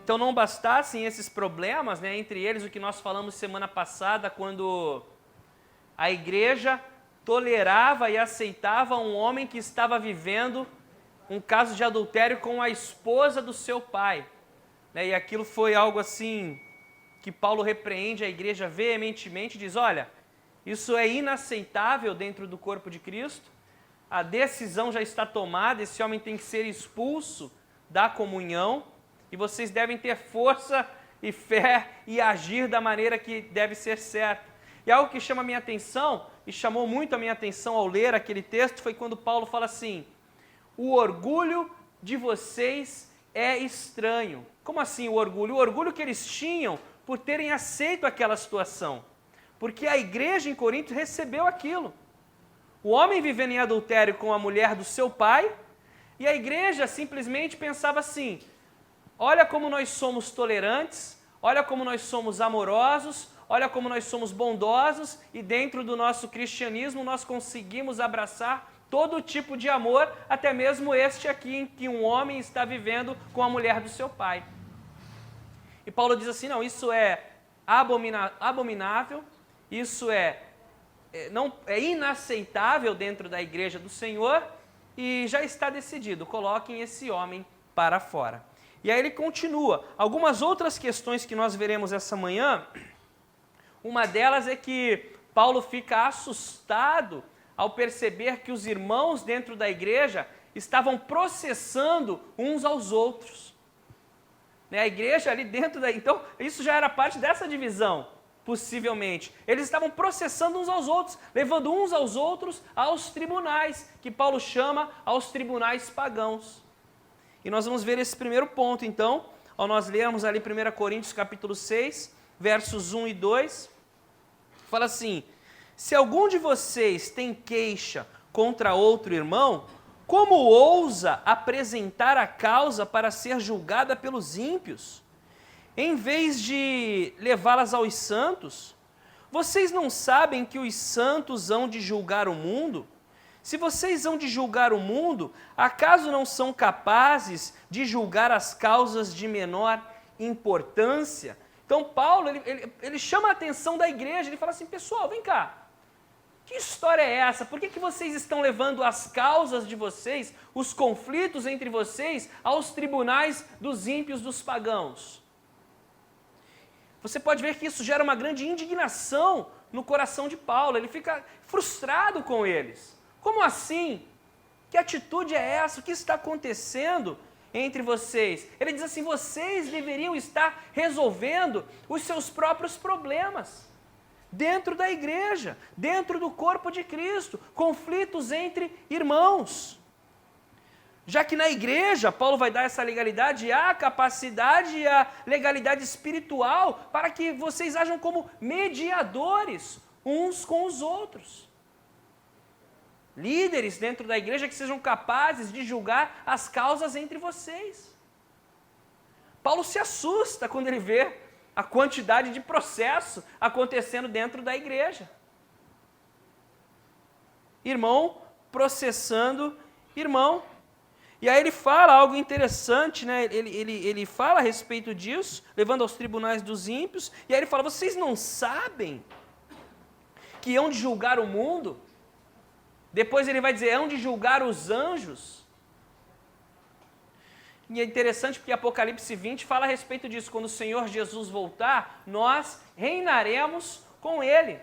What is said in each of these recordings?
Então não bastassem esses problemas, né, entre eles o que nós falamos semana passada, quando a igreja tolerava e aceitava um homem que estava vivendo um caso de adultério com a esposa do seu pai. Né, e aquilo foi algo assim que Paulo repreende a igreja veementemente, diz, olha, isso é inaceitável dentro do corpo de Cristo, a decisão já está tomada, esse homem tem que ser expulso da comunhão, e vocês devem ter força e fé e agir da maneira que deve ser certa. E algo que chama a minha atenção, e chamou muito a minha atenção ao ler aquele texto, foi quando Paulo fala assim, o orgulho de vocês é estranho. Como assim o orgulho? O orgulho que eles tinham por terem aceito aquela situação. Porque a igreja em Corinto recebeu aquilo. O homem vivendo em adultério com a mulher do seu pai, e a igreja simplesmente pensava assim, olha como nós somos tolerantes, olha como nós somos amorosos, olha como nós somos bondosos, e dentro do nosso cristianismo nós conseguimos abraçar todo tipo de amor, até mesmo este aqui em que um homem está vivendo com a mulher do seu pai. E Paulo diz assim, não, isso é abominável, isso é inaceitável dentro da igreja do Senhor, e já está decidido, coloquem esse homem para fora. E aí ele continua, algumas outras questões que nós veremos essa manhã, uma delas é que Paulo fica assustado ao perceber que os irmãos dentro da igreja estavam processando uns aos outros. A igreja ali dentro da... Então, isso já era parte dessa divisão, possivelmente. Eles estavam processando uns aos outros, levando uns aos outros aos tribunais, que Paulo chama aos tribunais pagãos. E nós vamos ver esse primeiro ponto, então, ao nós lermos ali 1 Coríntios capítulo 6, versos 1 e 2, fala assim, se algum de vocês tem queixa contra outro irmão, como ousa apresentar a causa para ser julgada pelos ímpios? Em vez de levá-las aos santos, vocês não sabem que os santos hão de julgar o mundo? Se vocês hão de julgar o mundo, acaso não são capazes de julgar as causas de menor importância? Então Paulo, ele chama a atenção da igreja, ele fala assim, pessoal, vem cá, que história é essa? Por que vocês estão levando as causas de vocês, os conflitos entre vocês, aos tribunais dos ímpios, dos pagãos? Você pode ver que isso gera uma grande indignação no coração de Paulo, ele fica frustrado com eles. Como assim? Que atitude é essa? O que está acontecendo entre vocês? Ele diz assim, vocês deveriam estar resolvendo os seus próprios problemas, dentro da igreja, dentro do corpo de Cristo, conflitos entre irmãos. Já que na igreja, Paulo vai dar essa legalidade, a capacidade e a legalidade espiritual para que vocês ajam como mediadores uns com os outros. Líderes dentro da igreja que sejam capazes de julgar as causas entre vocês. Paulo se assusta quando ele vê a quantidade de processo acontecendo dentro da igreja. Irmão processando irmão. E aí ele fala algo interessante, né? Ele fala a respeito disso, levando aos tribunais dos ímpios, e aí ele fala, vocês não sabem que hão de julgar o mundo? Depois ele vai dizer, hão de julgar os anjos? E é interessante porque Apocalipse 20 fala a respeito disso, quando o Senhor Jesus voltar, nós reinaremos com Ele.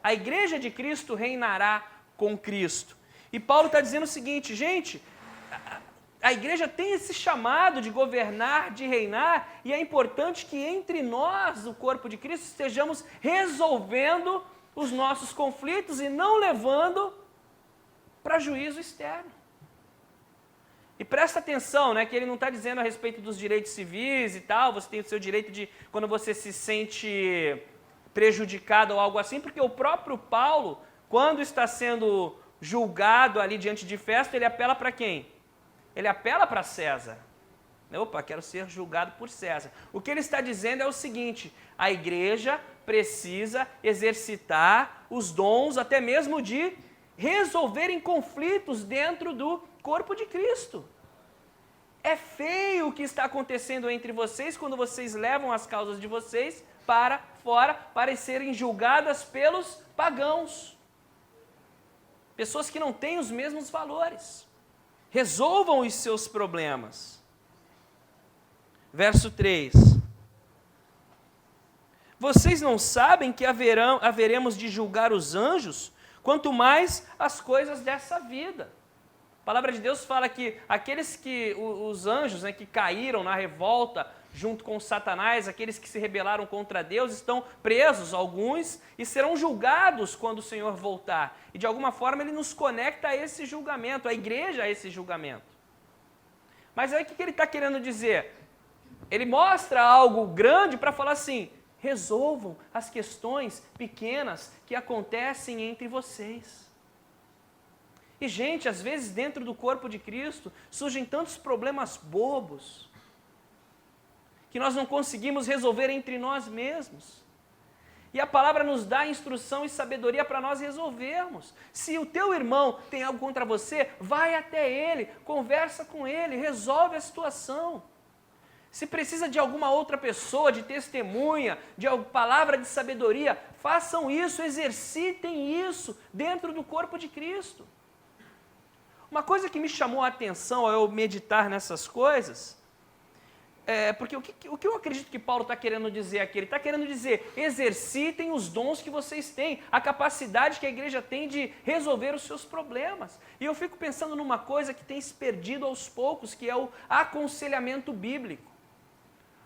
A igreja de Cristo reinará com Cristo. E Paulo está dizendo o seguinte, gente, a igreja tem esse chamado de governar, de reinar, e é importante que entre nós, o corpo de Cristo, estejamos resolvendo os nossos conflitos e não levando para juízo externo. E presta atenção, né, que ele não está dizendo a respeito dos direitos civis e tal, você tem o seu direito de, quando você se sente prejudicado ou algo assim, porque o próprio Paulo, quando está sendo julgado ali diante de festa, ele apela para quem? Ele apela para César. Opa, quero ser julgado por César. O que ele está dizendo é o seguinte, a igreja precisa exercitar os dons, até mesmo de resolverem conflitos dentro do corpo de Cristo. É feio o que está acontecendo entre vocês quando vocês levam as causas de vocês para fora para serem julgadas pelos pagãos. Pessoas que não têm os mesmos valores. Resolvam os seus problemas. Verso 3. Vocês não sabem que haveremos de julgar os anjos, quanto mais as coisas dessa vida. A palavra de Deus fala que os anjos, né, que caíram na revolta junto com Satanás, aqueles que se rebelaram contra Deus, estão presos, alguns, e serão julgados quando o Senhor voltar. E de alguma forma ele nos conecta a esse julgamento, a igreja a esse julgamento. Mas aí o que ele está querendo dizer? Ele mostra algo grande para falar assim: resolvam as questões pequenas que acontecem entre vocês. E, gente, às vezes dentro do corpo de Cristo surgem tantos problemas bobos que nós não conseguimos resolver entre nós mesmos. E a palavra nos dá instrução e sabedoria para nós resolvermos. Se o teu irmão tem algo contra você, vai até ele, conversa com ele, resolve a situação. Se precisa de alguma outra pessoa, de testemunha, de palavra de sabedoria, façam isso, exercitem isso dentro do corpo de Cristo. Uma coisa que me chamou a atenção ao eu meditar nessas coisas, porque o que eu acredito que Paulo está querendo dizer aqui? Ele está querendo dizer, exercitem os dons que vocês têm, a capacidade que a igreja tem de resolver os seus problemas. E eu fico pensando numa coisa que tem se perdido aos poucos, que é o aconselhamento bíblico.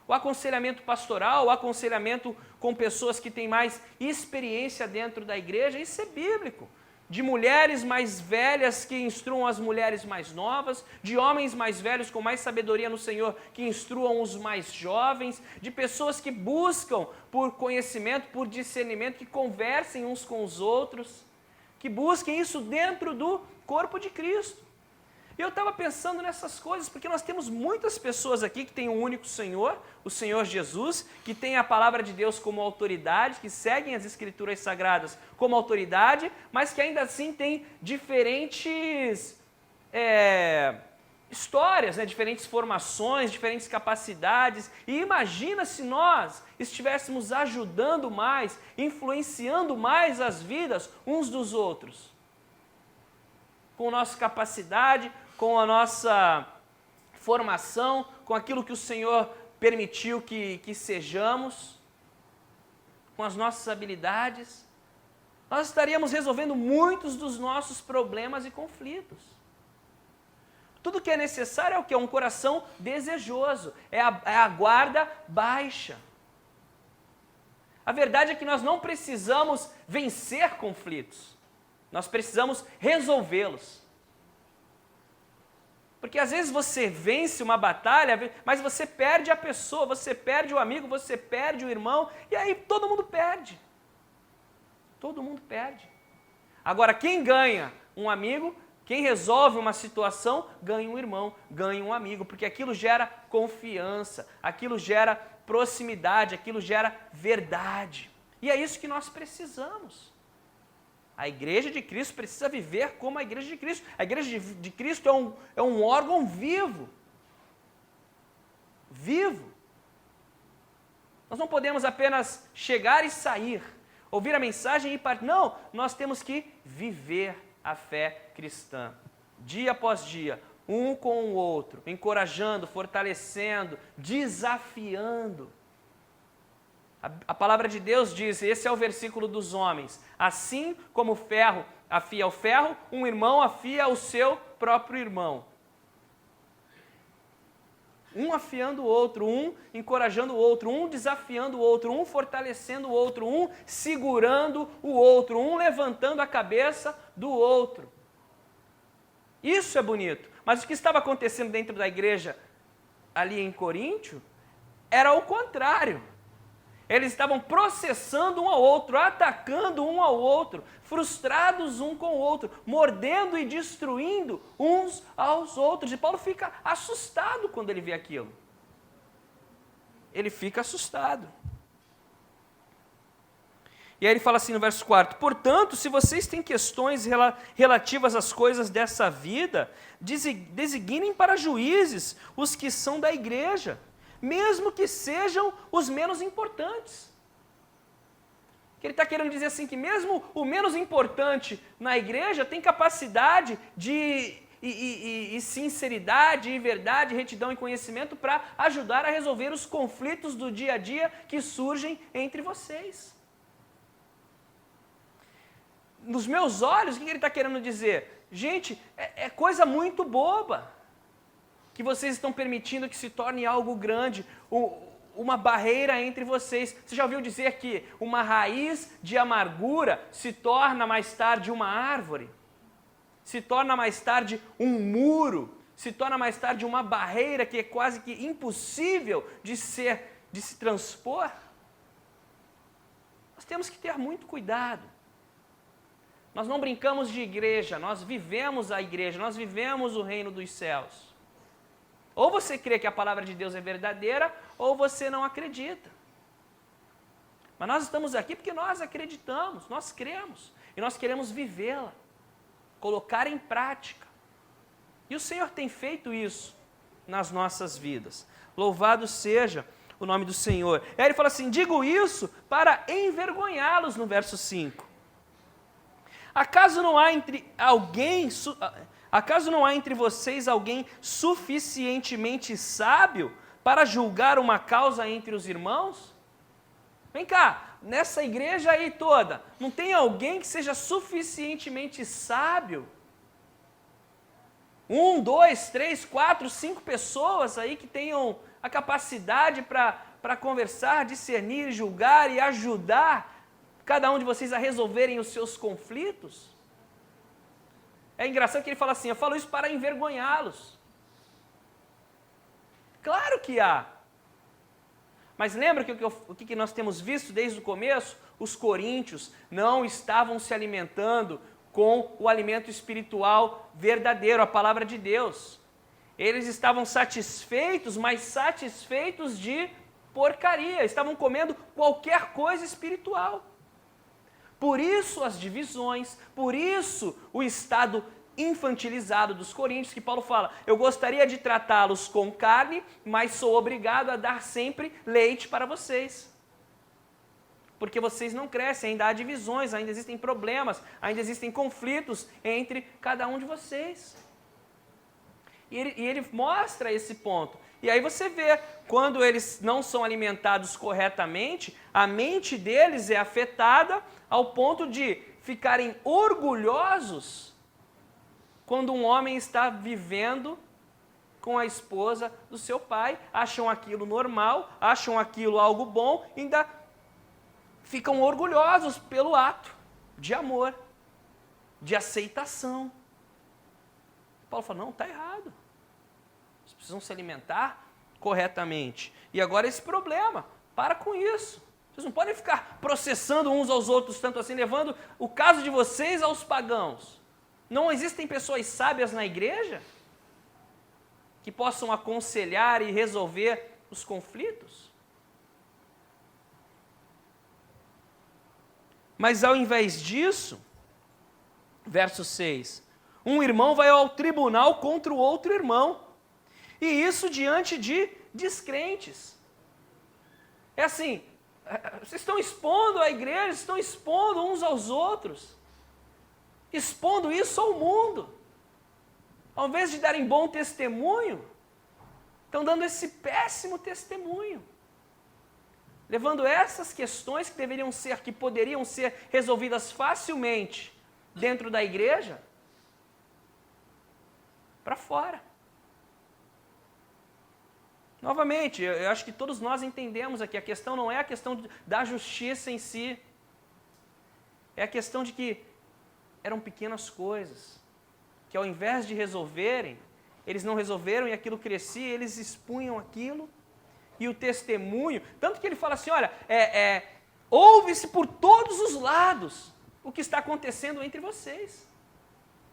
O aconselhamento pastoral, o aconselhamento com pessoas que têm mais experiência dentro da igreja, isso é bíblico. De mulheres mais velhas que instruam as mulheres mais novas, de homens mais velhos com mais sabedoria no Senhor que instruam os mais jovens, de pessoas que buscam por conhecimento, por discernimento, que conversem uns com os outros, que busquem isso dentro do corpo de Cristo. E eu estava pensando nessas coisas, porque nós temos muitas pessoas aqui que têm um único Senhor, o Senhor Jesus, que tem a palavra de Deus como autoridade, que seguem as Escrituras Sagradas como autoridade, mas que ainda assim têm diferentes histórias, né? Diferentes formações, diferentes capacidades. E imagina se nós estivéssemos ajudando mais, influenciando mais as vidas uns dos outros, com a nossa capacidade, com a nossa formação, com aquilo que o Senhor permitiu que sejamos, com as nossas habilidades, nós estaríamos resolvendo muitos dos nossos problemas e conflitos. Tudo que é necessário é o quê? Um coração desejoso, é a guarda baixa. A verdade é que nós não precisamos vencer conflitos, nós precisamos resolvê-los. Porque às vezes você vence uma batalha, mas você perde a pessoa, você perde o amigo, você perde o irmão, e aí todo mundo perde. Todo mundo perde. Agora, quem ganha um amigo, quem resolve uma situação, ganha um irmão, ganha um amigo, porque aquilo gera confiança, aquilo gera proximidade, aquilo gera verdade. E é isso que nós precisamos. A igreja de Cristo precisa viver como a igreja de Cristo. A igreja de Cristo é um órgão vivo. Vivo. Nós não podemos apenas chegar e sair, ouvir a mensagem e partir. Não, nós temos que viver a fé cristã. Dia após dia, um com o outro, encorajando, fortalecendo, desafiando. A palavra de Deus diz, esse é o versículo dos homens, assim como o ferro afia o ferro, um irmão afia o seu próprio irmão. Um afiando o outro, um encorajando o outro, um desafiando o outro, um fortalecendo o outro, um segurando o outro, um levantando a cabeça do outro. Isso é bonito. Mas o que estava acontecendo dentro da igreja ali em Coríntio era o contrário. Eles estavam processando um ao outro, atacando um ao outro, frustrados um com o outro, mordendo e destruindo uns aos outros. E Paulo fica assustado quando ele vê aquilo. Ele fica assustado. E aí ele fala assim no verso 4, portanto, se vocês têm questões relativas às coisas dessa vida, designem para juízes os que são da igreja, mesmo que sejam os menos importantes. Que ele está querendo dizer assim, que mesmo o menos importante na igreja tem capacidade e sinceridade, e verdade, retidão e conhecimento para ajudar a resolver os conflitos do dia a dia que surgem entre vocês. Nos meus olhos, o que ele está querendo dizer? Gente, é coisa muito boba que vocês estão permitindo que se torne algo grande, uma barreira entre vocês. Você já ouviu dizer que uma raiz de amargura se torna mais tarde uma árvore? Se torna mais tarde um muro? Se torna mais tarde uma barreira que é quase que impossível de se transpor? Nós temos que ter muito cuidado. Nós não brincamos de igreja, nós vivemos a igreja, nós vivemos o reino dos céus. Ou você crê que a palavra de Deus é verdadeira, ou você não acredita. Mas nós estamos aqui porque nós acreditamos, nós cremos, e nós queremos vivê-la, colocar em prática. E o Senhor tem feito isso nas nossas vidas. Louvado seja o nome do Senhor. E aí ele fala assim, digo isso para envergonhá-los, no verso 5. Acaso não há entre vocês alguém suficientemente sábio para julgar uma causa entre os irmãos? Vem cá, nessa igreja aí toda, não tem alguém que seja suficientemente sábio? 1, 2, 3, 4, 5 pessoas aí que tenham a capacidade para conversar, discernir, julgar e ajudar cada um de vocês a resolverem os seus conflitos? É engraçado que ele fala assim, eu falo isso para envergonhá-los. Claro que há. Mas lembra o que nós temos visto desde o começo? Os coríntios não estavam se alimentando com o alimento espiritual verdadeiro, a palavra de Deus. Eles estavam satisfeitos, mas satisfeitos de porcaria. Estavam comendo qualquer coisa espiritual. Por isso as divisões, por isso o estado infantilizado dos coríntios, que Paulo fala, eu gostaria de tratá-los com carne, mas sou obrigado a dar sempre leite para vocês. Porque vocês não crescem, ainda há divisões, ainda existem problemas, ainda existem conflitos entre cada um de vocês. E ele mostra esse ponto. E aí você vê, quando eles não são alimentados corretamente, a mente deles é afetada ao ponto de ficarem orgulhosos quando um homem está vivendo com a esposa do seu pai, acham aquilo normal, acham aquilo algo bom, ainda ficam orgulhosos pelo ato de amor, de aceitação. Paulo fala, não, está errado. Vocês precisam se alimentar corretamente. E agora esse problema, para com isso. Vocês não podem ficar processando uns aos outros tanto assim, levando o caso de vocês aos pagãos. Não existem pessoas sábias na igreja que possam aconselhar e resolver os conflitos? Mas ao invés disso, verso 6, um irmão vai ao tribunal contra o outro irmão, e isso diante de descrentes. É assim, vocês estão expondo a igreja, estão expondo uns aos outros, expondo isso ao mundo. Ao invés de darem bom testemunho, estão dando esse péssimo testemunho, levando essas questões que poderiam ser resolvidas facilmente dentro da igreja, para fora. Novamente, eu acho que todos nós entendemos aqui, a questão não é a questão da justiça em si, é a questão de que eram pequenas coisas, que ao invés de resolverem, eles não resolveram e aquilo crescia, eles expunham aquilo, e o testemunho, tanto que ele fala assim, olha, ouve-se por todos os lados o que está acontecendo entre vocês,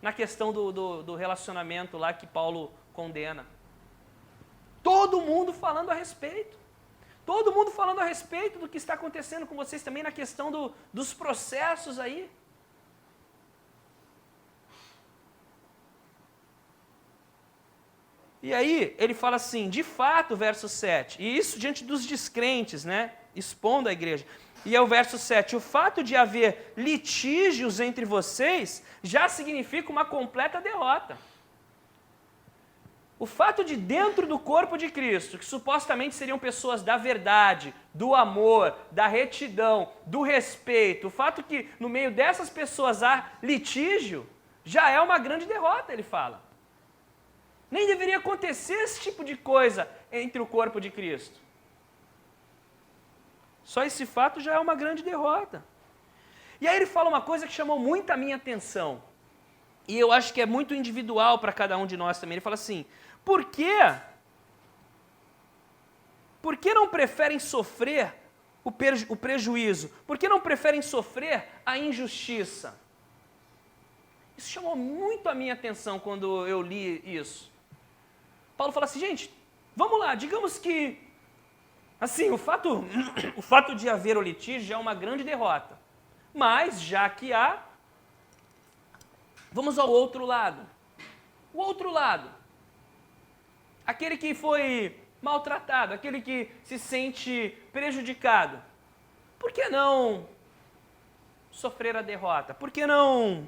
na questão do relacionamento lá que Paulo condena. Todo mundo falando a respeito. Todo mundo falando a respeito do que está acontecendo com vocês também na questão dos processos aí. E aí, ele fala assim, de fato, verso 7, e isso diante dos descrentes, né, expondo a igreja. E é o verso 7, o fato de haver litígios entre vocês já significa uma completa derrota. O fato de dentro do corpo de Cristo, que supostamente seriam pessoas da verdade, do amor, da retidão, do respeito, o fato que no meio dessas pessoas há litígio, já é uma grande derrota, ele fala. Nem deveria acontecer esse tipo de coisa entre o corpo de Cristo. Só esse fato já é uma grande derrota. E aí ele fala uma coisa que chamou muito a minha atenção. E eu acho que é muito individual para cada um de nós também. Ele fala assim, por que não preferem sofrer o prejuízo? Por que não preferem sofrer a injustiça? Isso chamou muito a minha atenção quando eu li isso. Paulo fala assim, gente, vamos lá, digamos que, assim, o fato de haver o litígio é uma grande derrota. Mas, já que há, vamos ao outro lado. O outro lado, aquele que foi maltratado, aquele que se sente prejudicado, por que não sofrer a derrota? Por que não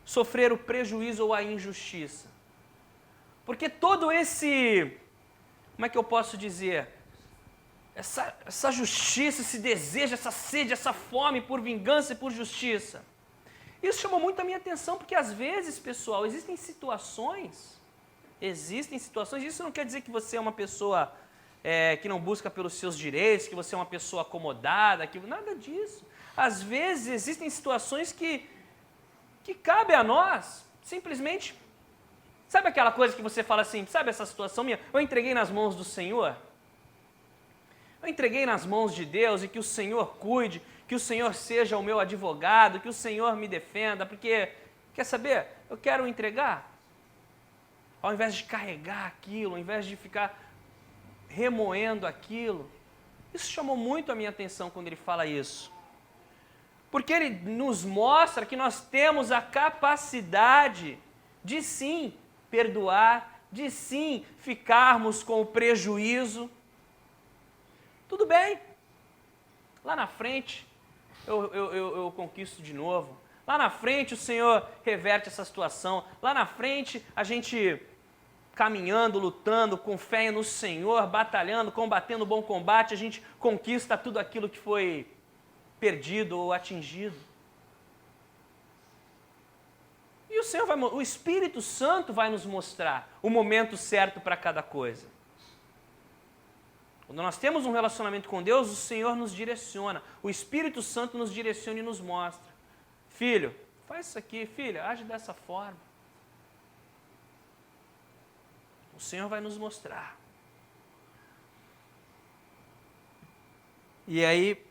sofrer o prejuízo ou a injustiça? Porque todo esse, como é que eu posso dizer, essa justiça, esse desejo, essa sede, essa fome por vingança e por justiça, isso chamou muito a minha atenção, porque às vezes, pessoal, existem situações, isso não quer dizer que você é uma pessoa que não busca pelos seus direitos, que você é uma pessoa acomodada, nada disso. Às vezes existem situações que cabe a nós, simplesmente, sabe aquela coisa que você fala assim, sabe essa situação minha? Eu entreguei nas mãos do Senhor, eu entreguei nas mãos de Deus e que o Senhor cuide, que o Senhor seja o meu advogado, que o Senhor me defenda, porque, quer saber, eu quero entregar. Ao invés de carregar aquilo, ao invés de ficar remoendo aquilo. Isso chamou muito a minha atenção quando ele fala isso. Porque ele nos mostra que nós temos a capacidade de sim perdoar, de sim ficarmos com o prejuízo. Tudo bem. Lá na frente eu conquisto de novo. Lá na frente o Senhor reverte essa situação. Lá na frente a gente caminhando, lutando, com fé no Senhor, batalhando, combatendo o bom combate, a gente conquista tudo aquilo que foi perdido ou atingido. E o Espírito Santo vai nos mostrar o momento certo para cada coisa. Quando nós temos um relacionamento com Deus, o Senhor nos direciona. O Espírito Santo nos direciona e nos mostra. Filho, faz isso aqui. Filha, age dessa forma. O Senhor vai nos mostrar. E aí,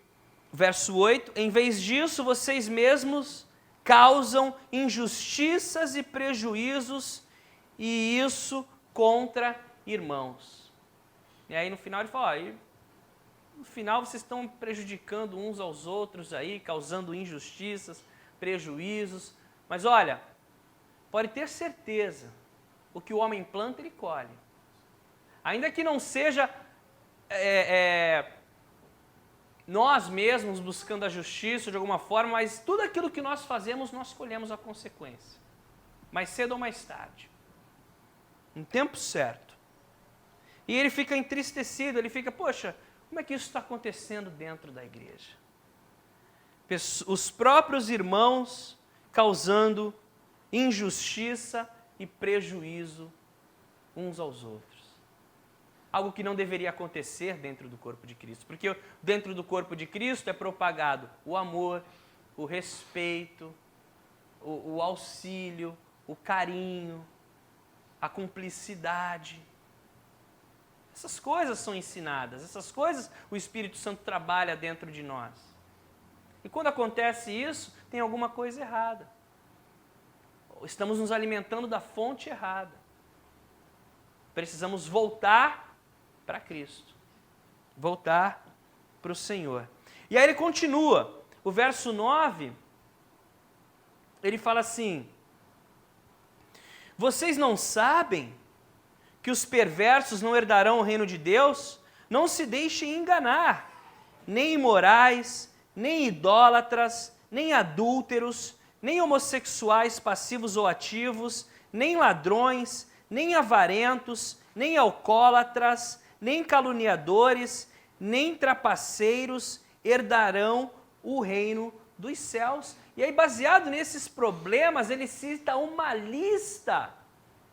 verso 8, em vez disso, vocês mesmos causam injustiças e prejuízos, e isso contra irmãos. E aí no final ele fala, no final vocês estão prejudicando uns aos outros aí, causando injustiças, prejuízos, mas olha, pode ter certeza, o que o homem planta ele colhe. Ainda que não seja nós mesmos buscando a justiça de alguma forma, mas tudo aquilo que nós fazemos, nós colhemos a consequência. Mais cedo ou mais tarde. No tempo certo. E ele fica entristecido, ele fica, poxa, como é que isso está acontecendo dentro da igreja? Os próprios irmãos causando injustiça e prejuízo uns aos outros. Algo que não deveria acontecer dentro do corpo de Cristo. Porque dentro do corpo de Cristo é propagado o amor, o respeito, o auxílio, o carinho, a cumplicidade. Essas coisas são ensinadas, essas coisas o Espírito Santo trabalha dentro de nós. E quando acontece isso, tem alguma coisa errada. Estamos nos alimentando da fonte errada. Precisamos voltar para Cristo. Voltar para o Senhor. E aí ele continua. O verso 9, ele fala assim: vocês não sabem que os perversos não herdarão o reino de Deus? Não se deixem enganar. Nem imorais, nem idólatras, nem adúlteros, nem homossexuais passivos ou ativos, nem ladrões, nem avarentos, nem alcoólatras, nem caluniadores, nem trapaceiros herdarão o reino dos céus. E aí, baseado nesses problemas, ele cita uma lista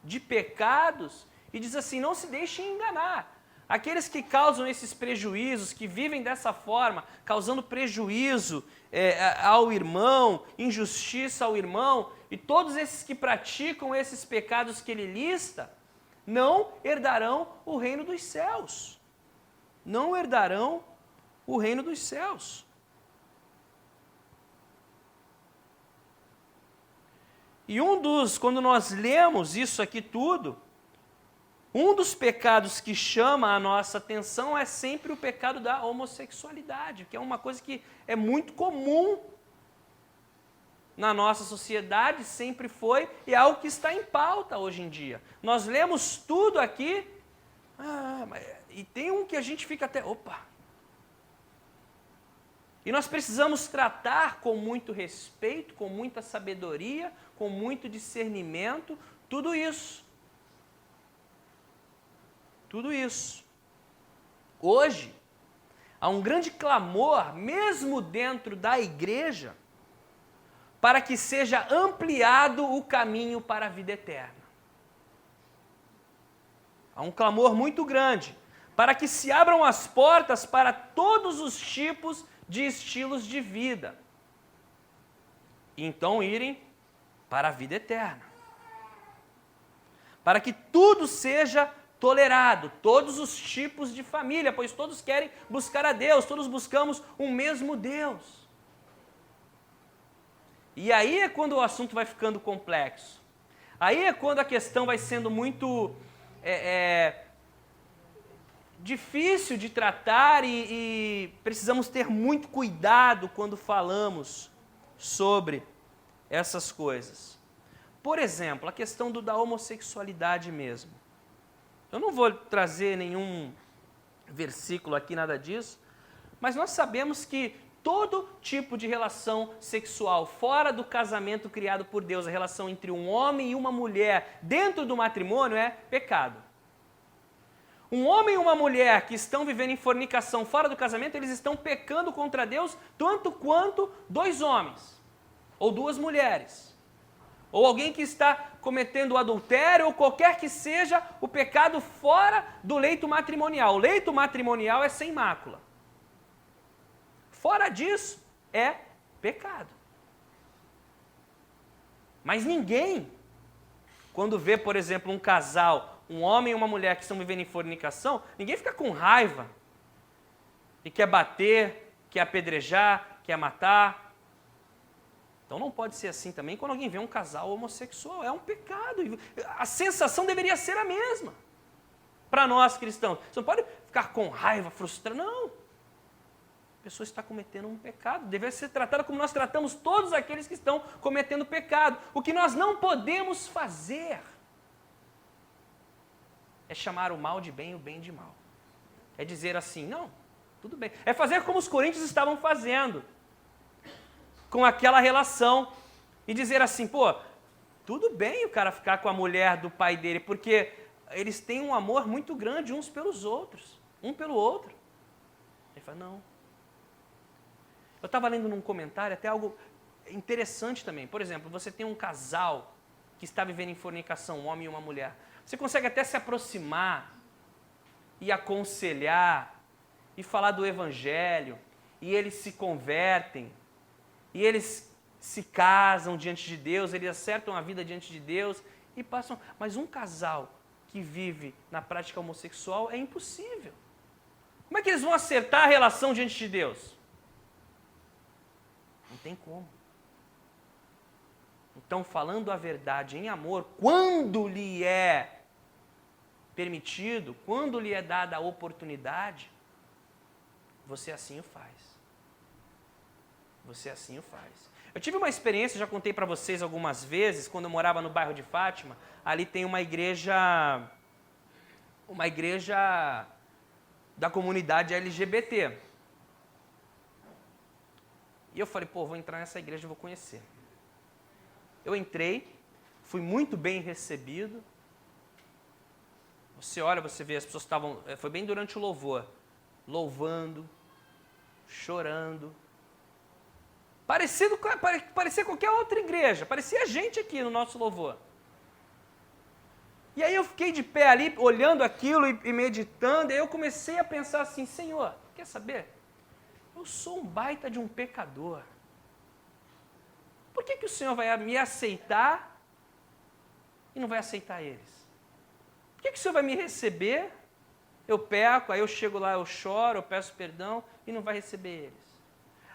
de pecados e diz assim: não se deixem enganar. Aqueles que causam esses prejuízos, que vivem dessa forma, causando prejuízo ao irmão, injustiça ao irmão, e todos esses que praticam esses pecados que ele lista, não herdarão o reino dos céus. Não herdarão o reino dos céus. E quando nós lemos isso aqui tudo, um dos pecados que chama a nossa atenção é sempre o pecado da homossexualidade, que é uma coisa que é muito comum na nossa sociedade, sempre foi, e é algo que está em pauta hoje em dia. Nós lemos tudo aqui, e tem um que a gente fica até, opa! E nós precisamos tratar com muito respeito, com muita sabedoria, com muito discernimento, tudo isso. Tudo isso. Hoje, há um grande clamor, mesmo dentro da igreja, para que seja ampliado o caminho para a vida eterna. Há um clamor muito grande, para que se abram as portas para todos os tipos de estilos de vida. E então irem para a vida eterna. Para que tudo seja tolerado, todos os tipos de família, pois todos querem buscar a Deus, todos buscamos um mesmo Deus. E aí é quando o assunto vai ficando complexo. Aí é quando a questão vai sendo muito difícil de tratar e precisamos ter muito cuidado quando falamos sobre essas coisas. Por exemplo, a questão da homossexualidade mesmo. Eu não vou trazer nenhum versículo aqui, nada disso, mas nós sabemos que todo tipo de relação sexual fora do casamento criado por Deus, a relação entre um homem e uma mulher dentro do matrimônio é pecado. Um homem e uma mulher que estão vivendo em fornicação fora do casamento, eles estão pecando contra Deus tanto quanto dois homens ou duas mulheres. Ou alguém que está cometendo adultério, ou qualquer que seja o pecado fora do leito matrimonial. O leito matrimonial é sem mácula. Fora disso, é pecado. Mas ninguém, quando vê, por exemplo, um casal, um homem e uma mulher que estão vivendo em fornicação, ninguém fica com raiva e quer bater, quer apedrejar, quer matar. Então não pode ser assim também quando alguém vê um casal homossexual. É um pecado. A sensação deveria ser a mesma para nós cristãos. Você não pode ficar com raiva, frustrado. Não. A pessoa está cometendo um pecado. Deve ser tratada como nós tratamos todos aqueles que estão cometendo pecado. O que nós não podemos fazer é chamar o mal de bem e o bem de mal. É dizer assim, não, tudo bem. É fazer como os coríntios estavam fazendo com aquela relação e dizer assim, pô, tudo bem o cara ficar com a mulher do pai dele, porque eles têm um amor muito grande uns pelos outros, um pelo outro. Ele fala, não. Eu estava lendo num comentário até algo interessante também. Por exemplo, você tem um casal que está vivendo em fornicação, um homem e uma mulher. Você consegue até se aproximar e aconselhar e falar do evangelho, e eles se convertem, e eles se casam diante de Deus, eles acertam a vida diante de Deus e passam. Mas um casal que vive na prática homossexual é impossível. Como é que eles vão acertar a relação diante de Deus? Não tem como. Então, falando a verdade em amor, quando lhe é permitido, quando lhe é dada a oportunidade, você assim o faz. Você assim o faz. Eu tive uma experiência, já contei para vocês algumas vezes, quando eu morava no bairro de Fátima, ali tem uma igreja da comunidade LGBT. E eu falei, pô, vou entrar nessa igreja e vou conhecer. Eu entrei, fui muito bem recebido. Você olha, você vê, as pessoas estavam, foi bem durante o louvor, louvando, chorando. Parecia qualquer outra igreja, parecia gente aqui no nosso louvor. E aí eu fiquei de pé ali, olhando aquilo e meditando, e aí eu comecei a pensar assim, Senhor, quer saber? Eu sou um baita de um pecador. Por que o Senhor vai me aceitar e não vai aceitar eles? Por que o Senhor vai me receber? Eu peco, aí eu chego lá, eu choro, eu peço perdão e não vai receber eles.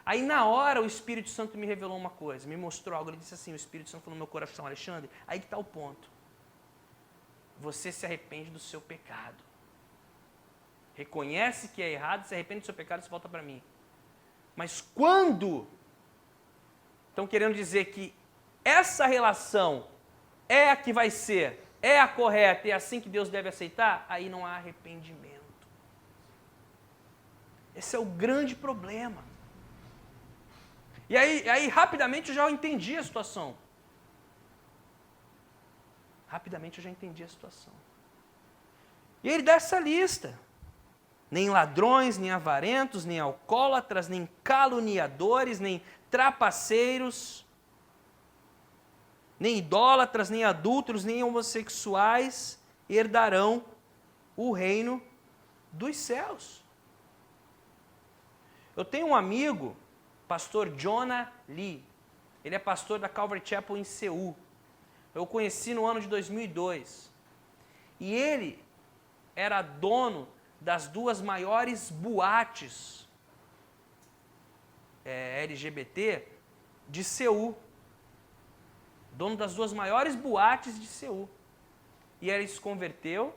Aí na hora o Espírito Santo me revelou uma coisa, me mostrou algo, ele disse assim, o Espírito Santo falou no meu coração, Alexandre, aí que está o ponto. Você se arrepende do seu pecado. Reconhece que é errado, se arrepende do seu pecado e você volta para mim. Mas quando estão querendo dizer que essa relação é a que vai ser, é a correta e é assim que Deus deve aceitar, aí não há arrependimento. Esse é o grande problema. E aí rapidamente eu já entendi a situação. Rapidamente eu já entendi a situação. E ele dá essa lista. Nem ladrões, nem avarentos, nem alcoólatras, nem caluniadores, nem trapaceiros, nem idólatras, nem adúlteros, nem homossexuais herdarão o reino dos céus. Eu tenho um amigo, pastor Jonah Lee. Ele é pastor da Calvary Chapel em Seul. Eu o conheci no ano de 2002. E ele era dono das duas maiores boates LGBT de Seul. Dono das duas maiores boates de Seul. E ele se converteu,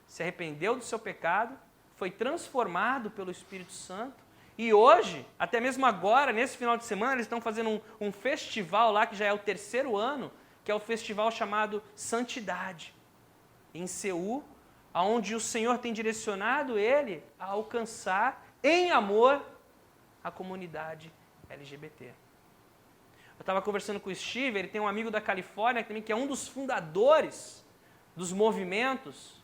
se arrependeu do seu pecado, foi transformado pelo Espírito Santo. E hoje, até mesmo agora, nesse final de semana, eles estão fazendo um festival lá, que já é o 3º ano, que é o festival chamado Santidade, em Seul, onde o Senhor tem direcionado ele a alcançar, em amor, a comunidade LGBT. Eu estava conversando com o Steve, ele tem um amigo da Califórnia também, que é um dos fundadores dos movimentos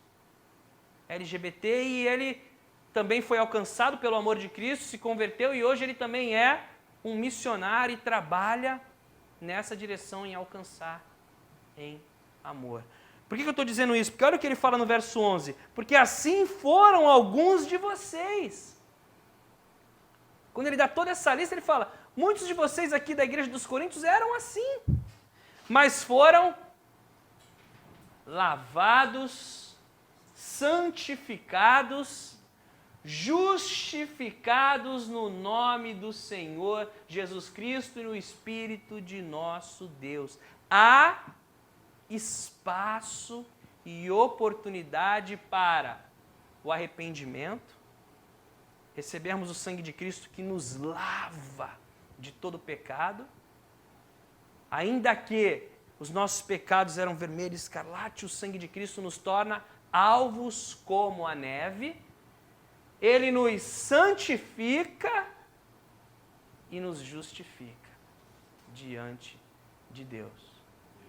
LGBT, e ele também foi alcançado pelo amor de Cristo, se converteu, e hoje ele também é um missionário e trabalha nessa direção em alcançar em amor. Por que eu estou dizendo isso? Porque olha o que ele fala no verso 11. Porque assim foram alguns de vocês. Quando ele dá toda essa lista, ele fala, muitos de vocês aqui da igreja dos Coríntios eram assim, mas foram lavados, santificados, justificados no nome do Senhor Jesus Cristo e no Espírito de nosso Deus. Há espaço e oportunidade para o arrependimento, recebermos o sangue de Cristo que nos lava de todo pecado, ainda que os nossos pecados eram vermelhos, escarlate, o sangue de Cristo nos torna alvos como a neve, ele nos santifica e nos justifica diante de Deus.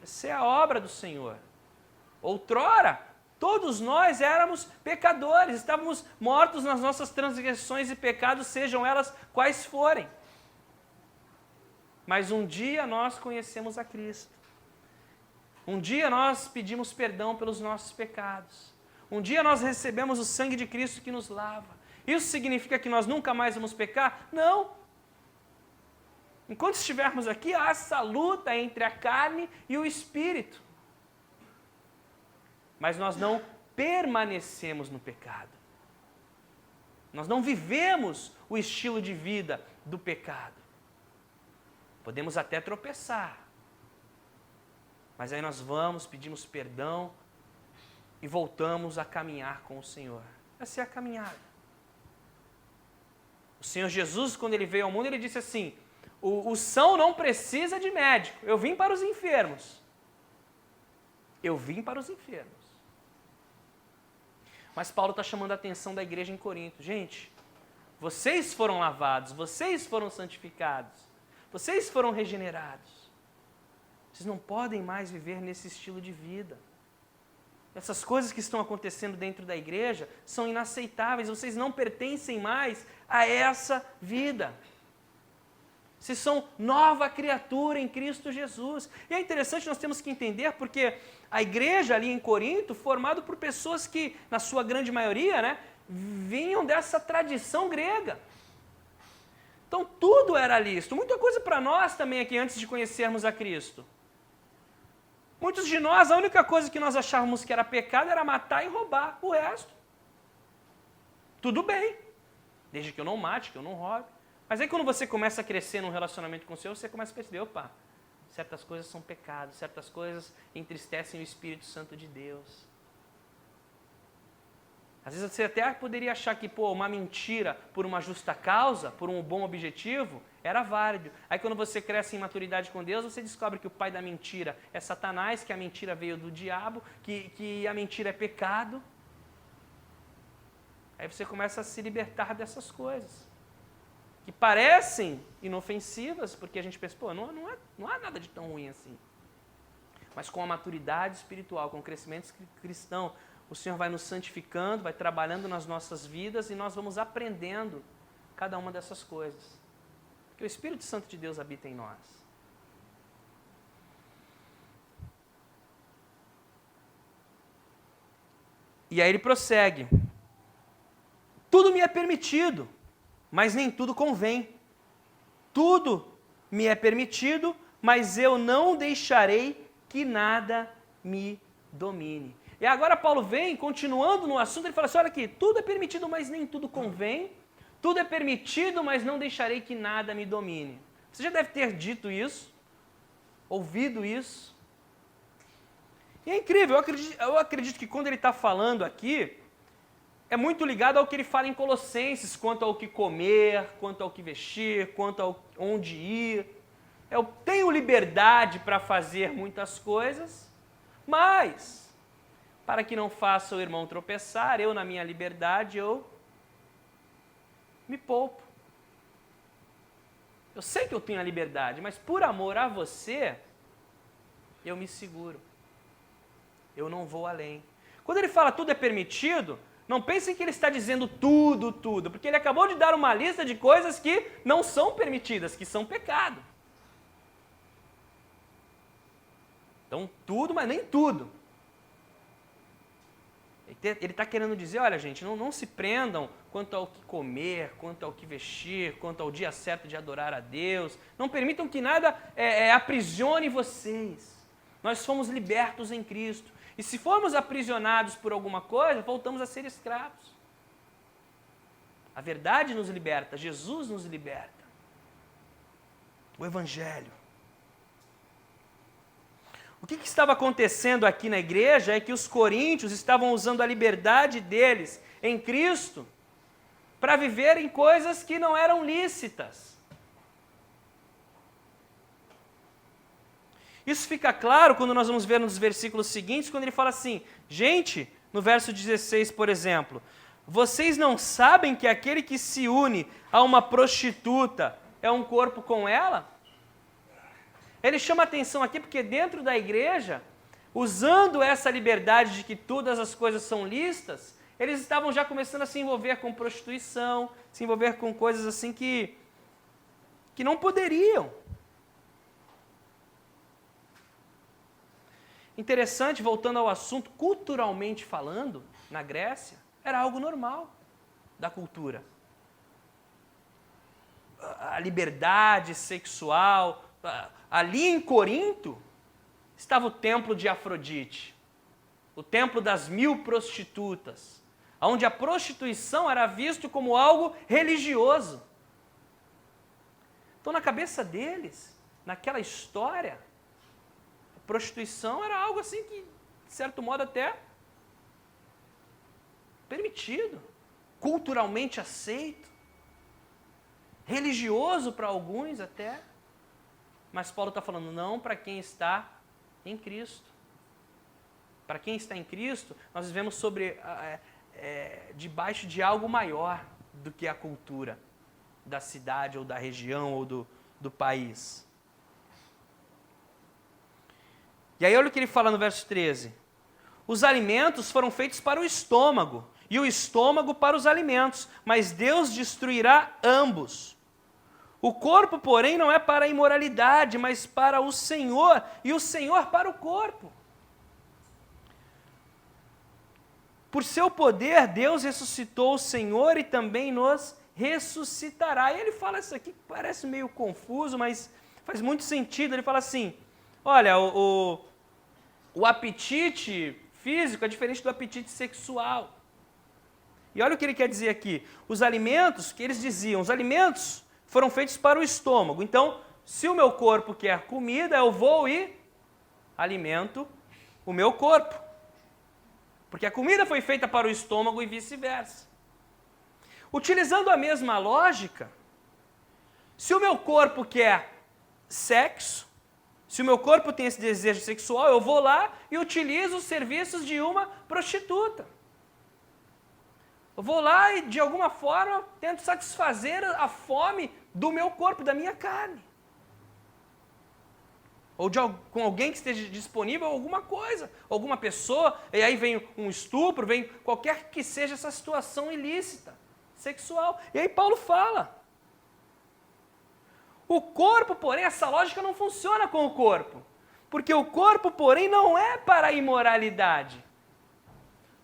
Essa é a obra do Senhor. Outrora, todos nós éramos pecadores, estávamos mortos nas nossas transgressões e pecados, sejam elas quais forem. Mas um dia nós conhecemos a Cristo. Um dia nós pedimos perdão pelos nossos pecados. Um dia nós recebemos o sangue de Cristo que nos lava. Isso significa que nós nunca mais vamos pecar? Não. Enquanto estivermos aqui, há essa luta entre a carne e o espírito. Mas nós não permanecemos no pecado. Nós não vivemos o estilo de vida do pecado. Podemos até tropeçar. Mas aí nós vamos, pedimos perdão e voltamos a caminhar com o Senhor. Essa é a caminhada. O Senhor Jesus, quando Ele veio ao mundo, Ele disse assim, o são não precisa de médico, eu vim para os enfermos. Eu vim para os enfermos. Mas Paulo está chamando a atenção da igreja em Corinto. Gente, vocês foram lavados, vocês foram santificados, vocês foram regenerados. Vocês não podem mais viver nesse estilo de vida. Essas coisas que estão acontecendo dentro da igreja são inaceitáveis, vocês não pertencem mais a essa vida. Vocês são nova criatura em Cristo Jesus. E é interessante, nós temos que entender, porque a igreja ali em Corinto, formada por pessoas que, na sua grande maioria, né, vinham dessa tradição grega. Então tudo era lícito. Muita coisa para nós também aqui, antes de conhecermos a Cristo. Muitos de nós, a única coisa que nós achávamos que era pecado era matar e roubar. O resto, tudo bem. Desde que eu não mate, que eu não roube. Mas aí quando você começa a crescer num relacionamento com o Senhor, você começa a perceber, opa, certas coisas são pecados, certas coisas entristecem o Espírito Santo de Deus. Às vezes você até poderia achar que, uma mentira por uma justa causa, por um bom objetivo, era válido. Aí quando você cresce em maturidade com Deus, você descobre que o pai da mentira é Satanás, que a mentira veio do diabo, que a mentira é pecado. Aí você começa a se libertar dessas coisas. Que parecem inofensivas, porque a gente pensa, não há nada de tão ruim assim. Mas com a maturidade espiritual, com o crescimento cristão, o Senhor vai nos santificando, vai trabalhando nas nossas vidas e nós vamos aprendendo cada uma dessas coisas. Porque o Espírito Santo de Deus habita em nós. E aí ele prossegue. Tudo me é permitido, mas nem tudo convém. Tudo me é permitido, mas eu não deixarei que nada me domine. E agora Paulo vem, continuando no assunto, ele fala assim, olha aqui, tudo é permitido, mas nem tudo convém. Tudo é permitido, mas não deixarei que nada me domine. Você já deve ter dito isso, ouvido isso. E é incrível, eu acredito que quando ele está falando aqui, é muito ligado ao que ele fala em Colossenses, quanto ao que comer, quanto ao que vestir, quanto ao onde ir. Eu tenho liberdade para fazer muitas coisas, mas, para que não faça o irmão tropeçar, eu na minha liberdade, eu me poupo. Eu sei que eu tenho a liberdade, mas por amor a você, eu me seguro. Eu não vou além. Quando ele fala tudo é permitido, não pensem que ele está dizendo tudo, porque ele acabou de dar uma lista de coisas que não são permitidas, que são pecado. Então, tudo, mas nem tudo. Ele está querendo dizer, olha gente, não se prendam quanto ao que comer, quanto ao que vestir, quanto ao dia certo de adorar a Deus. Não permitam que nada aprisione vocês. Nós fomos libertos em Cristo. E se formos aprisionados por alguma coisa, voltamos a ser escravos. A verdade nos liberta, Jesus nos liberta. O Evangelho. O que estava acontecendo aqui na igreja é que os coríntios estavam usando a liberdade deles em Cristo para viverem coisas que não eram lícitas. Isso fica claro quando nós vamos ver nos versículos seguintes, quando ele fala assim, gente, no verso 16, por exemplo, vocês não sabem que aquele que se une a uma prostituta é um corpo com ela? Ele chama atenção aqui porque dentro da igreja, usando essa liberdade de que todas as coisas são lícitas, eles estavam já começando a se envolver com prostituição, se envolver com coisas assim que não poderiam. Interessante, voltando ao assunto, culturalmente falando, na Grécia, era algo normal da cultura. A liberdade sexual. Ali em Corinto, estava o templo de Afrodite, o templo das 1000 prostitutas, onde a prostituição era visto como algo religioso. Então, na cabeça deles, naquela história, a prostituição era algo assim que, de certo modo, até permitido, culturalmente aceito, religioso para alguns até. Mas Paulo está falando, não para quem está em Cristo. Para quem está em Cristo, nós vivemos debaixo de algo maior do que a cultura da cidade ou da região ou do país. E aí olha o que ele fala no verso 13. Os alimentos foram feitos para o estômago, e o estômago para os alimentos, mas Deus destruirá ambos. O corpo, porém, não é para a imoralidade, mas para o Senhor, e o Senhor para o corpo. Por seu poder, Deus ressuscitou o Senhor e também nos ressuscitará. E ele fala isso aqui que parece meio confuso, mas faz muito sentido. Ele fala assim, olha, o apetite físico é diferente do apetite sexual. E olha o que ele quer dizer aqui. Os alimentos, que eles diziam, os alimentos foram feitos para o estômago. Então, se o meu corpo quer comida, eu vou e alimento o meu corpo. Porque a comida foi feita para o estômago e vice-versa. Utilizando a mesma lógica, se o meu corpo quer sexo, se o meu corpo tem esse desejo sexual, eu vou lá e utilizo os serviços de uma prostituta. Eu vou lá e, de alguma forma, tento satisfazer a fome do meu corpo, da minha carne. Ou com alguém que esteja disponível, alguma coisa, alguma pessoa, e aí vem um estupro, vem qualquer que seja essa situação ilícita, sexual. E aí Paulo fala. O corpo, porém, essa lógica não funciona com o corpo. Porque o corpo, porém, não é para a imoralidade.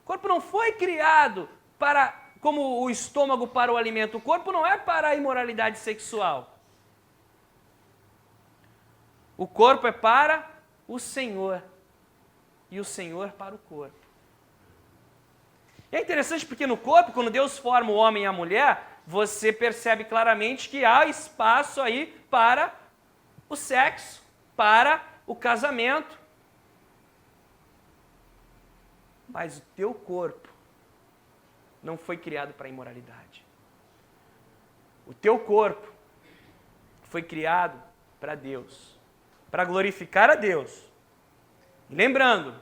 O corpo não foi criado como o estômago para o alimento. O corpo não é para a imoralidade sexual. O corpo é para o Senhor. E o Senhor para o corpo. E é interessante porque no corpo, quando Deus forma o homem e a mulher, você percebe claramente que há espaço aí para o sexo, para o casamento. Mas o teu corpo não foi criado para a imoralidade. O teu corpo foi criado para Deus, para glorificar a Deus. E lembrando,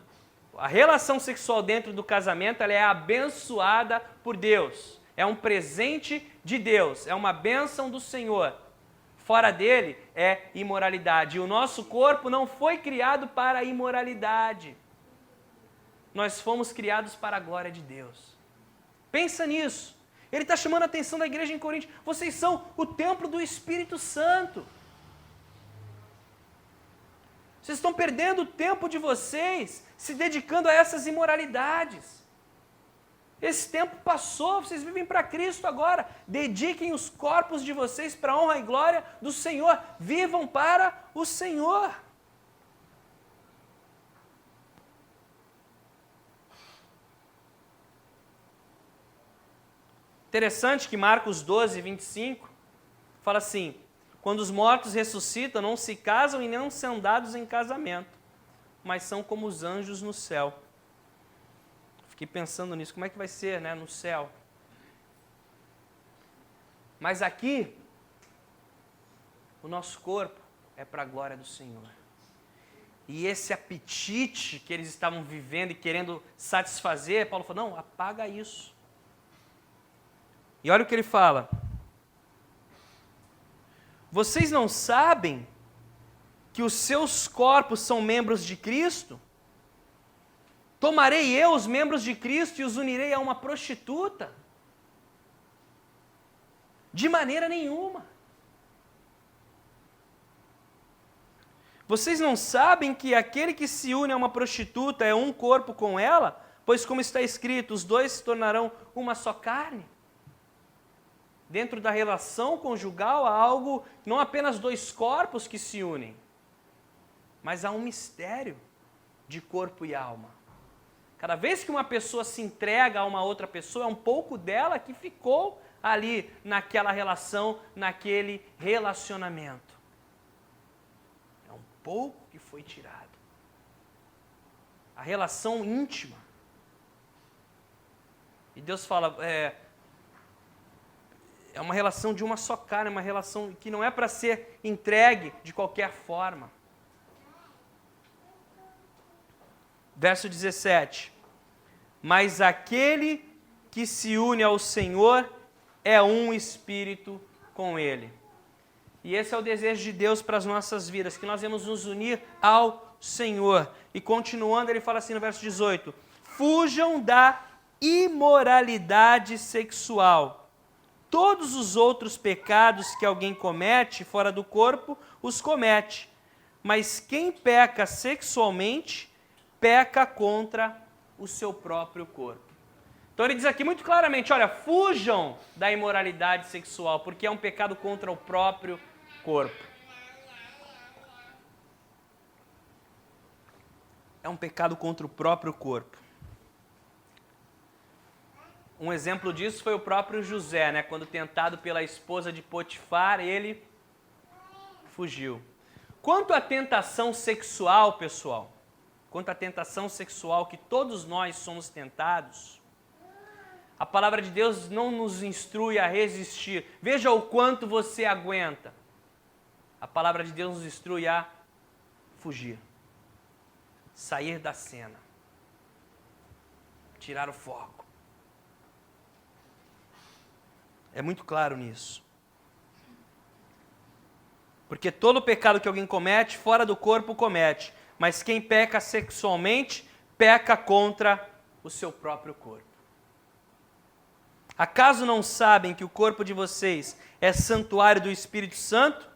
a relação sexual dentro do casamento ela é abençoada por Deus. É um presente de Deus, é uma bênção do Senhor. Fora dele é imoralidade. E o nosso corpo não foi criado para a imoralidade. Nós fomos criados para a glória de Deus. Pensa nisso. Ele está chamando a atenção da igreja em Corinto. Vocês são o templo do Espírito Santo. Vocês estão perdendo o tempo de vocês se dedicando a essas imoralidades. Esse tempo passou, vocês vivem para Cristo agora. Dediquem os corpos de vocês para a honra e glória do Senhor. Vivam para o Senhor. Interessante que Marcos 12, 25 fala assim: quando os mortos ressuscitam, não se casam e não são dados em casamento, mas são como os anjos no céu. Fiquei pensando nisso, como é que vai ser, né, no céu? Mas aqui, o nosso corpo é para a glória do Senhor. E esse apetite que eles estavam vivendo e querendo satisfazer, Paulo falou, não, apaga isso. E olha o que ele fala. Vocês não sabem que os seus corpos são membros de Cristo? Tomarei eu os membros de Cristo e os unirei a uma prostituta? De maneira nenhuma. Vocês não sabem que aquele que se une a uma prostituta é um corpo com ela? Pois como está escrito, os dois se tornarão uma só carne? Dentro da relação conjugal há algo, não apenas dois corpos que se unem, mas há um mistério de corpo e alma. Cada vez que uma pessoa se entrega a uma outra pessoa, é um pouco dela que ficou ali naquela relação, naquele relacionamento. É um pouco que foi tirado. A relação íntima. E Deus fala, é uma relação de uma só carne, uma relação que não é para ser entregue de qualquer forma. Verso 17. Mas aquele que se une ao Senhor é um espírito com Ele. E esse é o desejo de Deus para as nossas vidas, que nós vamos nos unir ao Senhor. E continuando, ele fala assim no verso 18: fujam da imoralidade sexual. Todos os outros pecados que alguém comete fora do corpo, os comete. Mas quem peca sexualmente, peca contra o seu próprio corpo. Então ele diz aqui muito claramente, olha, fujam da imoralidade sexual, porque é um pecado contra o próprio corpo. É um pecado contra o próprio corpo. Um exemplo disso foi o próprio José, né? Quando tentado pela esposa de Potifar, ele fugiu. Quanto à tentação sexual, pessoal, quanto à tentação sexual que todos nós somos tentados, a palavra de Deus não nos instrui a resistir. Veja o quanto você aguenta. A palavra de Deus nos instrui a fugir, sair da cena, tirar o foco. É muito claro nisso. Porque todo pecado que alguém comete, fora do corpo comete. Mas quem peca sexualmente, peca contra o seu próprio corpo. Acaso não sabem que o corpo de vocês é santuário do Espírito Santo,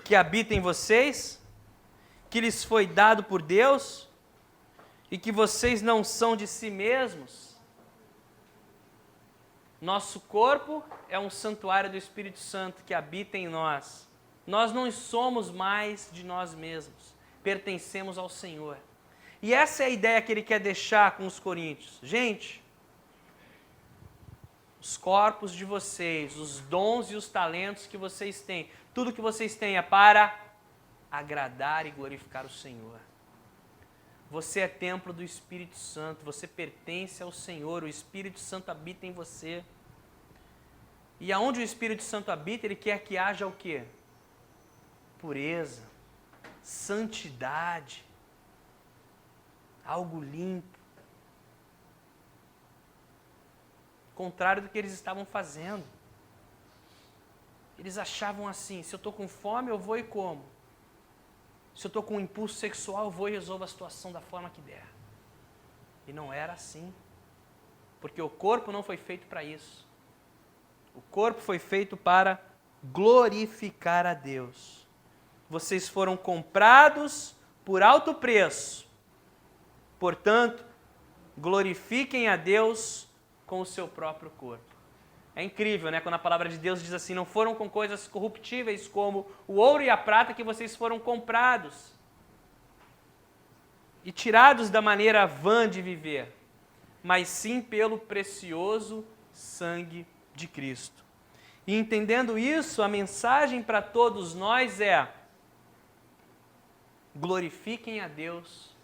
que habita em vocês, que lhes foi dado por Deus, e que vocês não são de si mesmos? Nosso corpo é um santuário do Espírito Santo que habita em nós. Nós não somos mais de nós mesmos, pertencemos ao Senhor. E essa é a ideia que ele quer deixar com os coríntios. Gente, os corpos de vocês, os dons e os talentos que vocês têm, tudo que vocês têm é para agradar e glorificar o Senhor. Você é templo do Espírito Santo, você pertence ao Senhor, o Espírito Santo habita em você. E aonde o Espírito Santo habita, ele quer que haja o quê? Pureza, santidade, algo limpo. Contrário do que eles estavam fazendo. Eles achavam assim, se eu estou com fome, eu vou e como. Se eu estou com um impulso sexual, eu vou e resolvo a situação da forma que der. E não era assim. Porque o corpo não foi feito para isso. O corpo foi feito para glorificar a Deus. Vocês foram comprados por alto preço. Portanto, glorifiquem a Deus com o seu próprio corpo. É incrível, né? Quando a palavra de Deus diz assim, não foram com coisas corruptíveis como o ouro e a prata que vocês foram comprados e tirados da maneira vã de viver, mas sim pelo precioso sangue de Cristo. E entendendo isso, a mensagem para todos nós é: glorifiquem a Deus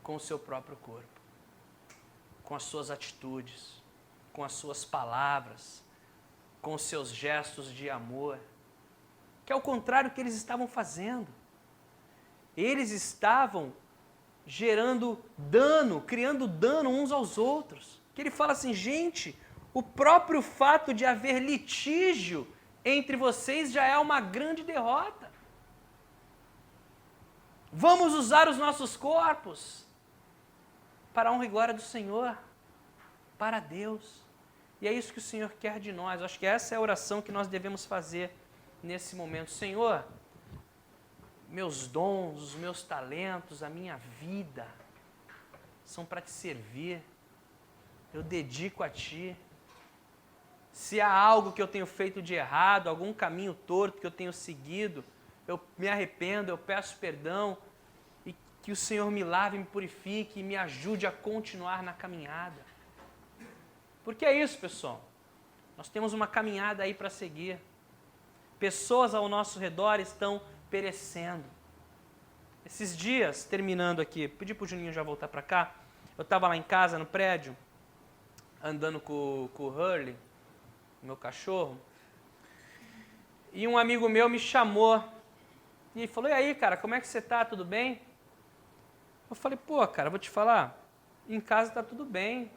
com o seu próprio corpo, com as suas atitudes, com as suas palavras, com os seus gestos de amor, que é o contrário do que eles estavam fazendo. Eles estavam gerando dano, criando dano uns aos outros. Que ele fala assim, gente, o próprio fato de haver litígio entre vocês já é uma grande derrota. Vamos usar os nossos corpos para a honra e glória do Senhor, para Deus. E é isso que o Senhor quer de nós. Eu acho que essa é a oração que nós devemos fazer nesse momento. Senhor, meus dons, os meus talentos, a minha vida são para te servir. Eu dedico a Ti. Se há algo que eu tenho feito de errado, algum caminho torto que eu tenho seguido, eu me arrependo, eu peço perdão e que o Senhor me lave, me purifique e me ajude a continuar na caminhada. Porque é isso, pessoal. Nós temos uma caminhada aí para seguir. Pessoas ao nosso redor estão perecendo. Esses dias, terminando aqui, pedi para o Juninho já voltar para cá, eu estava lá em casa, no prédio, andando com o Hurley, meu cachorro, e um amigo meu me chamou e falou: e aí, cara, como é que você tá? Tudo bem? Eu falei: pô, cara, vou te falar, em casa tá tudo bem,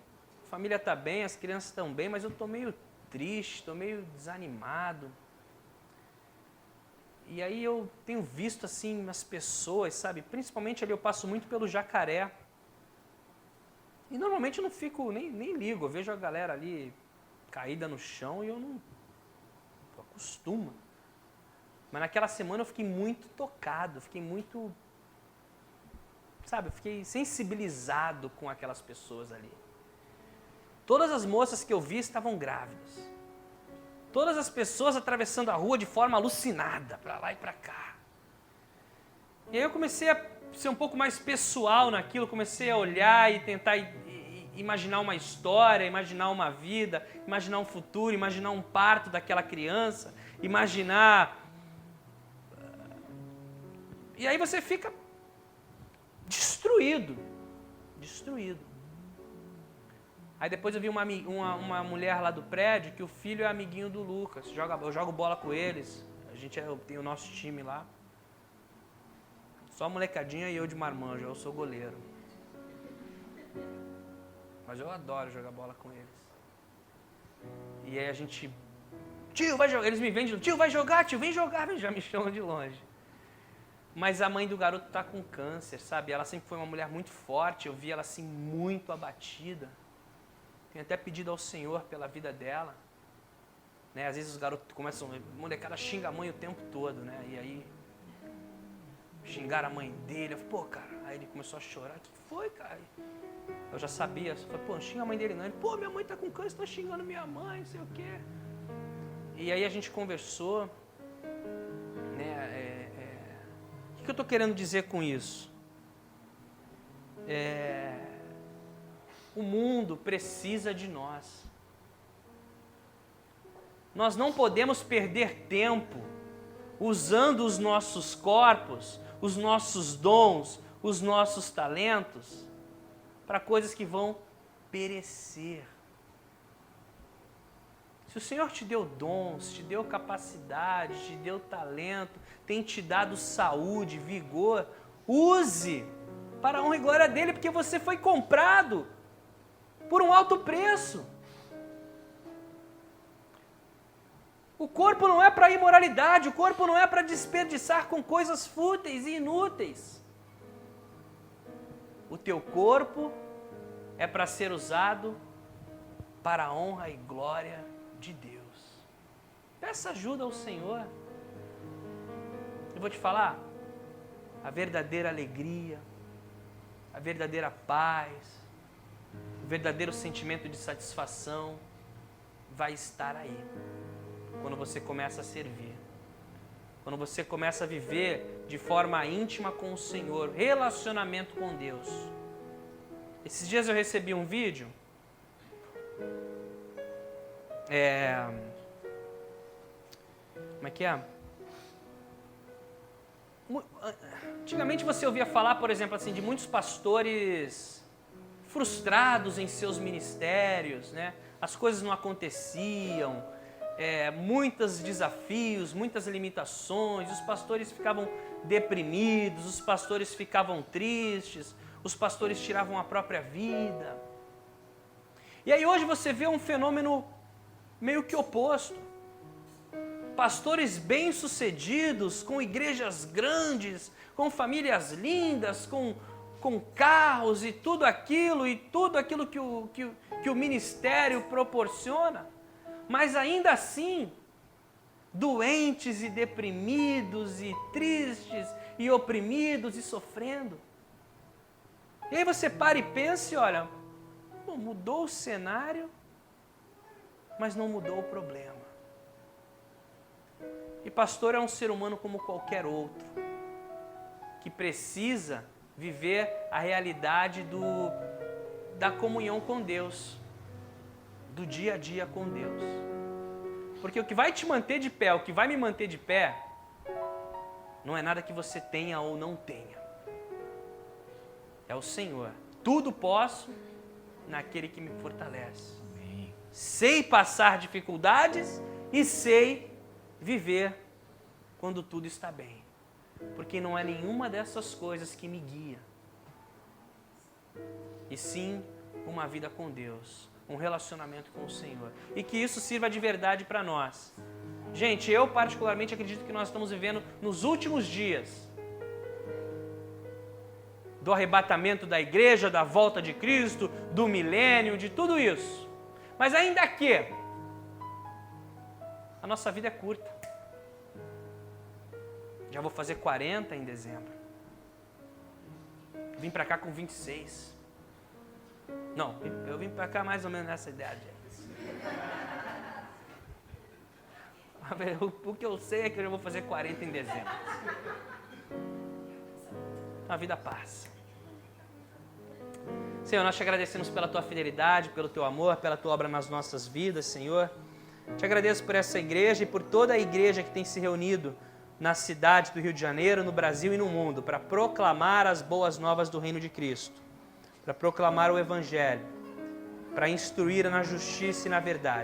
a família tá bem, as crianças estão bem, mas eu tô meio triste, tô meio desanimado. E aí eu tenho visto assim as pessoas, sabe, principalmente ali eu passo muito pelo Jacaré. E normalmente eu não fico, nem ligo, eu vejo a galera ali caída no chão e eu não acostumo. Mas naquela semana eu fiquei muito tocado, fiquei muito, sabe, eu fiquei sensibilizado com aquelas pessoas ali. Todas as moças que eu vi estavam grávidas. Todas as pessoas atravessando a rua de forma alucinada, para lá e para cá. E aí eu comecei a ser um pouco mais pessoal naquilo, comecei a olhar e tentar imaginar uma história, imaginar uma vida, imaginar um futuro, imaginar um parto daquela criança, imaginar... E aí você fica destruído. Aí depois eu vi uma mulher lá do prédio que o filho é amiguinho do Lucas, eu jogo bola com eles, eu tenho o nosso time lá. Só a molecadinha e eu de marmanjo, eu sou goleiro. Mas eu adoro jogar bola com eles. E aí a gente... Tio, vai jogar. Eles me vendem, tio, vai jogar, tio, vem jogar. Já me chamam de longe. Mas a mãe do garoto está com câncer, sabe? Ela sempre foi uma mulher muito forte, eu vi ela assim muito abatida. Tenho até pedido ao Senhor pela vida dela. Né? Às vezes os garotos começam... A molecada xinga a mãe o tempo todo, né? E aí... Xingaram a mãe dele. Eu falei: pô, cara... Aí ele começou a chorar. O que foi, cara? Eu já sabia. Eu falei: pô, não xinga a mãe dele não. Ele: pô, minha mãe tá com câncer, tá xingando minha mãe, não sei o quê. E aí a gente conversou. Né? O que eu tô querendo dizer com isso? O mundo precisa de nós. Nós não podemos perder tempo usando os nossos corpos, os nossos dons, os nossos talentos para coisas que vão perecer. Se o Senhor te deu dons, te deu capacidade, te deu talento, tem te dado saúde, vigor, use para a honra e glória dele, porque você foi comprado por um alto preço. O corpo não é para imoralidade, o corpo não é para desperdiçar com coisas fúteis e inúteis. O teu corpo é para ser usado para a honra e glória de Deus. Peça ajuda ao Senhor. Eu vou te falar, a verdadeira alegria, a verdadeira paz, o verdadeiro sentimento de satisfação vai estar aí. Quando você começa a servir, quando você começa a viver de forma íntima com o Senhor, relacionamento com Deus. Esses dias eu recebi um vídeo, como é que é? Antigamente você ouvia falar, por exemplo, assim, de muitos pastores frustrados em seus ministérios, né? As coisas não aconteciam, muitos desafios, muitas limitações, os pastores ficavam deprimidos, os pastores ficavam tristes, os pastores tiravam a própria vida. E aí hoje você vê um fenômeno meio que oposto. Pastores bem-sucedidos, com igrejas grandes, com famílias lindas, com carros e tudo aquilo que o ministério proporciona, mas ainda assim, doentes e deprimidos e tristes e oprimidos e sofrendo. E aí você para e pensa e olha, mudou o cenário, mas não mudou o problema. E pastor é um ser humano como qualquer outro, que precisa viver a realidade da comunhão com Deus, do dia a dia com Deus. Porque o que vai te manter de pé, o que vai me manter de pé, não é nada que você tenha ou não tenha. É o Senhor. Tudo posso naquele que me fortalece. sei passar dificuldades e sei viver quando tudo está bem. Porque não é nenhuma dessas coisas que me guia, e sim uma vida com Deus, um relacionamento com o Senhor. E que isso sirva de verdade para nós. Gente, eu particularmente acredito que nós estamos vivendo nos últimos dias do arrebatamento da igreja, da volta de Cristo, do milênio, de tudo isso. Mas ainda que a nossa vida é curta. Já vou fazer 40 em dezembro. Vim para cá com 26. Não, eu vim para cá mais ou menos nessa idade. O que eu sei é que eu já vou fazer 40 em dezembro. A vida passa. Senhor, nós te agradecemos pela tua fidelidade, pelo teu amor, pela tua obra nas nossas vidas, Senhor. Te agradeço por essa igreja e por toda a igreja que tem se reunido na cidade do Rio de Janeiro, no Brasil e no mundo, para proclamar as boas novas do reino de Cristo, para proclamar o Evangelho, para instruir na justiça e na verdade.